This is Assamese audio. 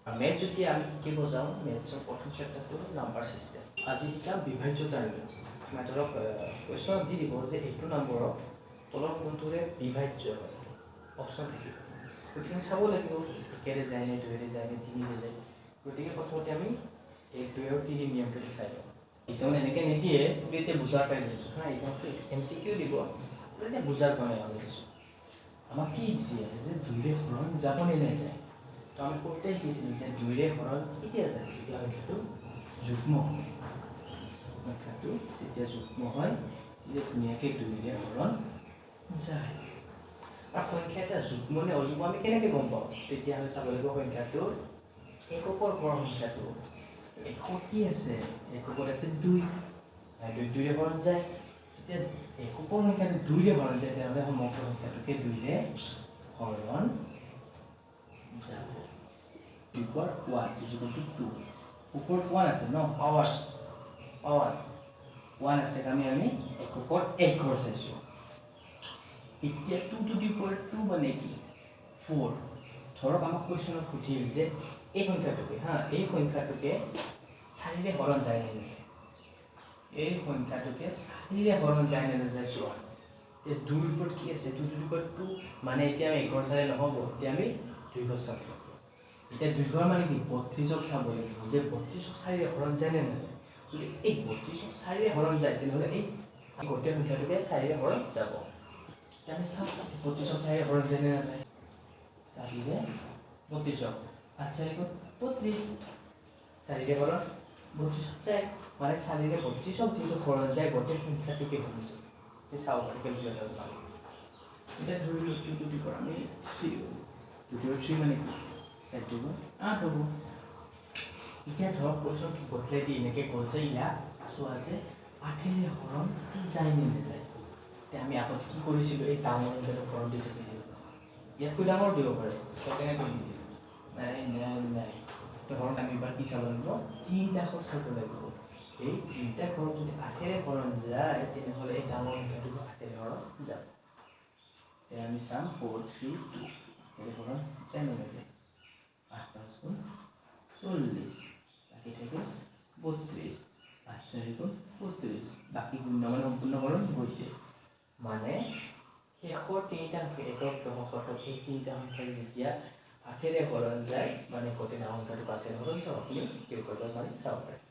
মেথ যদি আমি শিকিব যাওঁ মেথছৰ প্ৰথম চেপ্টাৰটো নাম্বাৰ চিষ্টেম আজি শিকা বিভাজ্যতাৰ নিয়ম মানে ধৰক কুৱেশ্যন দি দিব যে এইটো নম্বৰক তলৰ কোনটোৰে বিভাজ্য হয় অপশ্যন থাকিব গতিকে চাব লাগিব একেৰে যায় নে দুইৰে যায় নে তিনিৰে যায় গতিকে প্ৰথমতে আমি এই 2 আৰু 3 নিয়মকেইটা চাই লওঁ একদম এনেকৈ নিদিয়ে এতিয়া বুজাৰ কাৰণে দিছোঁ হা একদমটো MCQ দিব তেতিয়া বুজাৰ কাৰণে আমি দিছোঁ আমাক কি দিছে যে দুইৰে হৰণ যাব নে নাযায় তো আমি কোনটাই শিকিছিলোঁ যে দুইৰে হৰণ কেতিয়া যায় যেতিয়া সংখ্যাটো যুগ্ম হয় সংখ্যাটো যেতিয়া যুগ্ম হয় তেতিয়া ধুনীয়াকৈ দুইৰে হৰণ যায় আৰু সংখ্যা এটা যুগ্ম নে অযুগ্ম আমি কেনেকৈ গম পাওঁ তেতিয়াহ'লে চাব লাগিব সংখ্যাটো এককৰ হৰ সংখ্যাটো একক কি আছে এককত আছে 2 আৰু দুইৰে হৰণ যায় যেতিয়া এককৰ সংখ্যাটো দুইৰে হৰণ যায় তেতিয়াহ'লে সমগ্ৰ সংখ্যাটোকে দুইৰে হৰণ যাব equal 1 is equal to 2 উপৰত 1 আছে ন পাৱাৰ 1 আছে আমি এককৰ এক ঘৰ চাইছো এতিয়া 2 to the power 2 মানে কি 4 ধৰক আমাক কোৱেশ্যনত সুধিল যে এই সংখ্যাটোকে এই সংখ্যাটোকে 4 ৰে হৰণ যায় নে নাযায় এই সংখ্যাটোকে 4 ৰে হৰণ যায় নে নাযায় চোৱা তে 2 ৰ ওপৰত কি আছে 2 to the power 2 মানে এতিয়া আমি এক ঘৰ চালে নহব এতিয়া আমি দুই ঘৰ চাব এটা দুই ঘৰ মানে কি 32ক চাব লাগিব যে 32ক 4 ৰে হৰণ যায় নে নাযায় যদি এই 32ক 4 ৰে হৰণ যায় তেতিয়াহ'লে এই গোটেই সংখ্যাটোকে 4 ৰে হৰণ যাব আমি চাম 32ক 4 ৰে হৰণ যায় নে নাযায় 4 ৰে 32ক আচ্ছা দেখো 32 4 ৰে হৰণ 32ক যায় মানে 4 ৰে 32ক যিটো হৰণ যায় গোটেই সংখ্যাটোকে হৰণ যায় এই চাও কেলকুলেটৰ পালে এটা ধৰি লও 2 to the power আমি 3 2 to the 3 মানে কি 7 to 8 হ'ব এতিয়া ধৰক কোৱেশ্যন বদলাই দি এনেকৈ কৈছে ইয়াত চোৱা যে 8 ৰে হৰণ যায় নে নাযায় তে আমি আগত কি কৰিছিলোঁ এই ডাঙৰ সংখ্যাটো হৰণ দি থাকিছিলোঁ ইয়াতকৈ ডাঙৰ দিব পাৰে কেনেকৈ দি নাই তো হৰণ আমি এবাৰ কি চাব লাগিব 3টা ঘৰ চাব লাগিব এই 3টা ঘৰ যদি 8 ৰে হৰণ যায় তেনেহ'লে এই ডাঙৰ সংখ্যাটো 8 ৰে হৰণ যাব তে আমি চাম 4 3 2 এই হৰণ যায় নে নাযায় 8 5 গুণ 40 বাকি থাকে 32 5 4 গুণ 32 বাকি গুণ মানে সম্পূৰ্ণ হৰণ গৈছে মানে শেষৰ 3টা সংখ্যা একক দশক এই 3টা সংখ্যা যেতিয়া 8 ৰে হৰণ যায় মানে গোটেই ডাঙৰ সংখ্যাটো 8 ৰে হৰণ যাব আপুনি কি কৰিব পাৰে চাব পাৰে